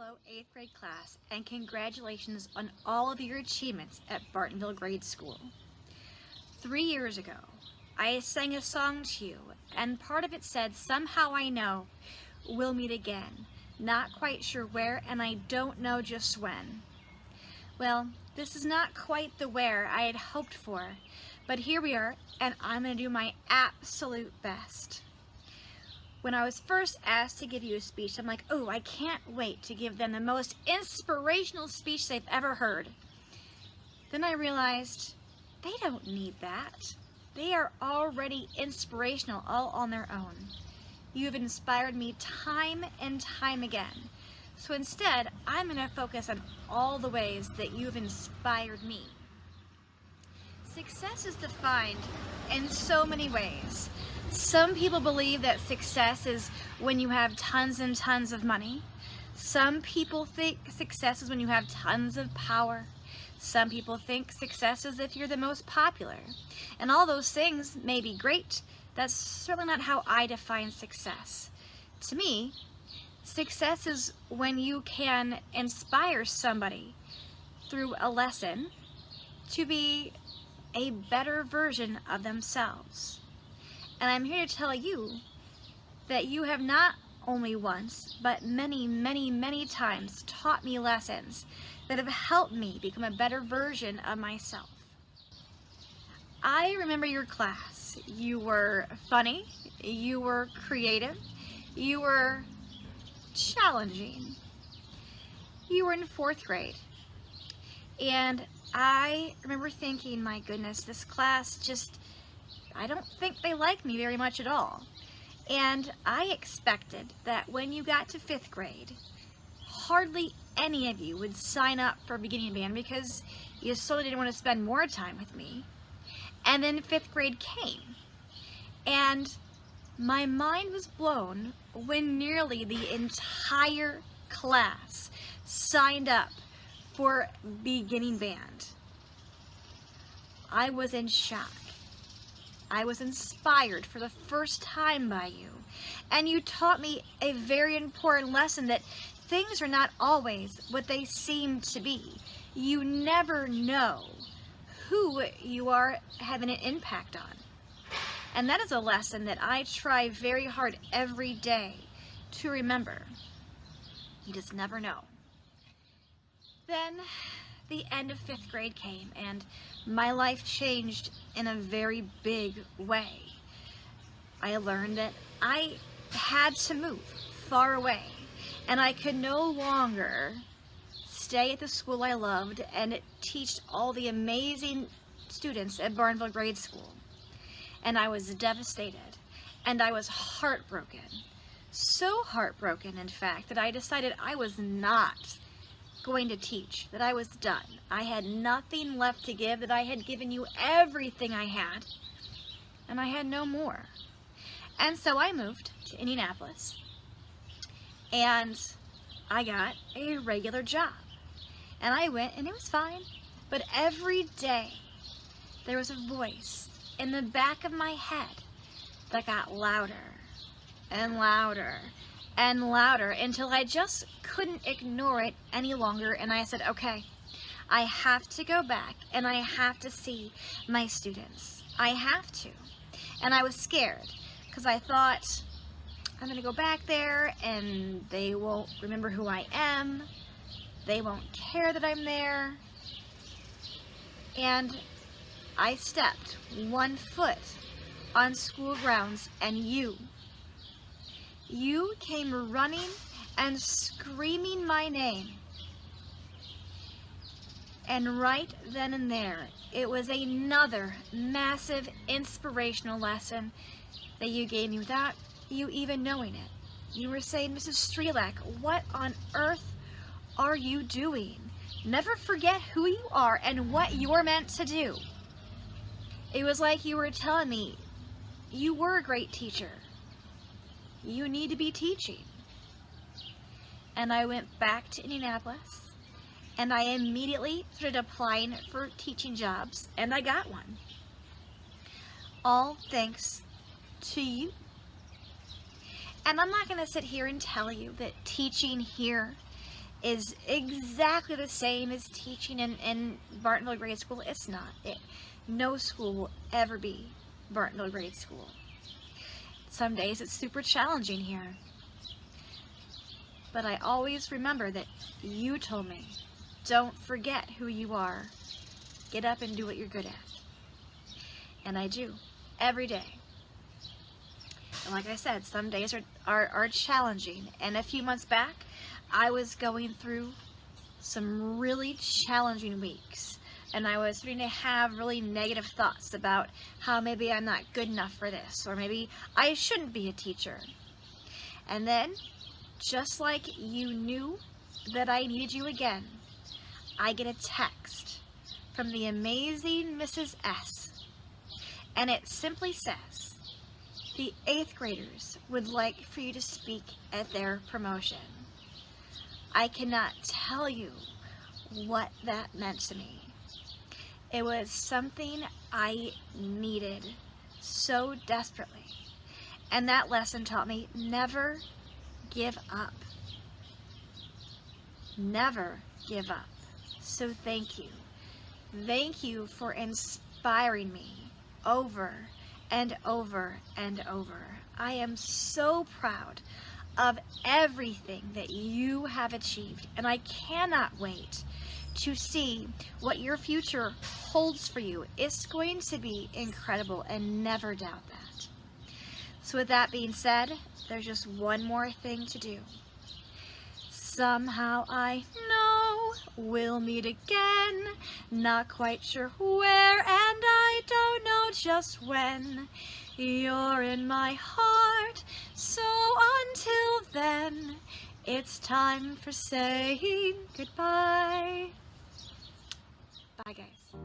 Hello, 8th grade class, and congratulations on all of your achievements at Bartonville Grade School. 3 years ago, I sang a song to you, and part of it said, "Somehow I know we'll meet again. Not quite sure where, and I don't know just when." Well, this is not quite the where I had hoped for, but here we are, and I'm going to do my absolute best. When I was first asked to give you a speech, I'm like, oh, I can't wait to give them the most inspirational speech they've ever heard. Then I realized they don't need that. They are already inspirational all on their own. You have inspired me time and time again. So instead, I'm going to focus on all the ways that you've inspired me. Success is defined in so many ways. Some people believe that success is when you have tons and tons of money. Some people think success is when you have tons of power. Some people think success is if you're the most popular. And all those things may be great. That's certainly not how I define success. To me, success is when you can inspire somebody through a lesson to be a better version of themselves. And I'm here to tell you that you have not only once, but many, many, many times taught me lessons that have helped me become a better version of myself. I remember your class. You were funny, you were creative, you were challenging. You were in 4th grade. And I remember thinking, my goodness, this class I don't think they like me very much at all. And I expected that when you got to 5th grade, hardly any of you would sign up for beginning band because you certainly didn't want to spend more time with me. And then 5th grade came. And my mind was blown when nearly the entire class signed up for beginning band. I was in shock. I was inspired for the first time by you, and you taught me a very important lesson that things are not always what they seem to be. You never know who you are having an impact on. And that is a lesson that I try very hard every day to remember. You just never know. Then the end of 5th grade came, and my life changed in a very big way. I learned that I had to move far away, and I could no longer stay at the school I loved and teach all the amazing students at Bartonville Grade School. And I was devastated, and I was heartbroken. So heartbroken, in fact, that I decided I was not going to teach, that I was done. I had nothing left to give, that I had given you everything I had, and I had no more. And so I moved to Indianapolis, and I got a regular job. And I went, and it was fine, but every day there was a voice in the back of my head that got louder and louder and louder until I just couldn't ignore it any longer, and I said, okay, I have to go back and I have to see my students. I have to. And I was scared because I thought, I'm going to go back there and they won't remember who I am. They won't care that I'm there. And I stepped 1 foot on school grounds, and you came running and screaming my name. And right then and there, it was another massive inspirational lesson that you gave me without you even knowing it. You were saying, Mrs. Strelak, what on earth are you doing? Never forget who you are and what you're meant to do. It was like you were telling me, you were a great teacher. You need to be teaching. And I went back to Indianapolis, and I immediately started applying for teaching jobs, and I got one. All thanks to you. And I'm not going to sit here and tell you that teaching here is exactly the same as teaching in Bartonville Grade School. It's not. No school will ever be Bartonville Grade School. Some days it's super challenging here. But I always remember that you told me, don't forget who you are. Get up and do what you're good at. And I do, every day. And like I said, some days are challenging. And a few months back, I was going through some really challenging weeks. And I was starting to have really negative thoughts about how maybe I'm not good enough for this, or maybe I shouldn't be a teacher. And then, just like you knew that I needed you again, I get a text from the amazing Mrs. S. And it simply says, the 8th graders would like for you to speak at their promotion. I cannot tell you what that meant to me. It was something I needed so desperately. And that lesson taught me never give up. Never give up. So thank you. Thank you for inspiring me over and over and over. I am so proud of everything that you have achieved, and I cannot wait to see what your future holds for you. It's going to be incredible, and never doubt that. So with that being said, there's just one more thing to do. Somehow I know we'll meet again, not quite sure where, and I don't know just when. You're in my heart, so until then, it's time for saying goodbye. Bye, guys.